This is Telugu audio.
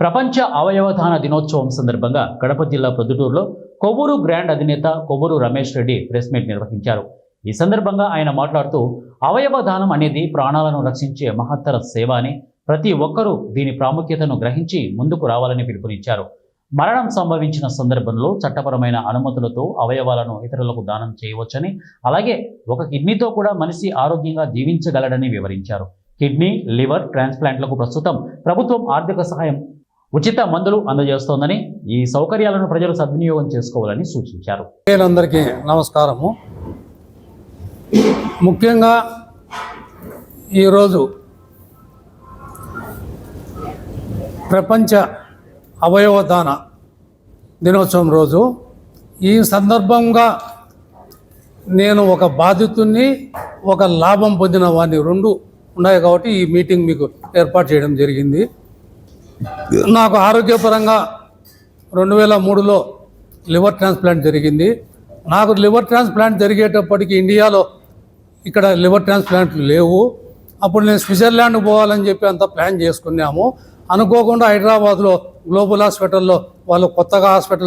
ప్రపంచ అవయవదాన దినోత్సవం సందర్భంగా కడప జిల్లా ప్రొద్దుటూరులో కొవ్వూరు గ్రాండ్ అధినేత కొవ్వూరు రమేష్ రెడ్డి ప్రెస్ మీట్ నిర్వహించారు. ఈ సందర్భంగా ఆయన మాట్లాడుతూ అవయవ దానం అనేది ప్రాణాలను రక్షించే మహత్తర సేవ అని, ప్రతి ఒక్కరూ దీని ప్రాముఖ్యతను గ్రహించి ముందుకు రావాలని పిలుపునిచ్చారు. మరణం సంభవించిన సందర్భంలో చట్టపరమైన అనుమతులతో అవయవాలను ఇతరులకు దానం చేయవచ్చని, అలాగే ఒక కిడ్నీతో కూడా మనిషి ఆరోగ్యంగా జీవించగలడని వివరించారు. కిడ్నీ, లివర్ ట్రాన్స్ప్లాంట్లకు ప్రస్తుతం ప్రభుత్వం ఆర్థిక సహాయం, ఉచిత మందులు అందజేస్తోందని, ఈ సౌకర్యాలను ప్రజలు సద్వినియోగం చేసుకోవాలని సూచించారు. అందరికీ నమస్కారము. ముఖ్యంగా ఈరోజు ప్రపంచ అవయవదాన దినోత్సవం రోజు. ఈ సందర్భంగా నేను ఒక బాధితుడిని, ఒక లాభం పొందిన వాడిని, రెండు ఉన్నాయి కాబట్టి ఈ మీటింగ్ మీకు ఏర్పాటు చేయడం జరిగింది. నాకు ఆరోగ్యపరంగా 2003లో లివర్ ట్రాన్స్ప్లాంట్ జరిగింది. నాకు లివర్ ట్రాన్స్ప్లాంట్ జరిగేటప్పటికి ఇండియాలో ఇక్కడ లివర్ ట్రాన్స్ప్లాంట్లు లేవు. అప్పుడు నేను స్విట్జర్లాండ్ పోవాలని చెప్పి అంతా ప్లాన్ చేసుకున్నాము. అనుకోకుండా హైదరాబాద్లో గ్లోబల్ హాస్పిటల్లో వాళ్ళు కొత్తగా హాస్పిటల్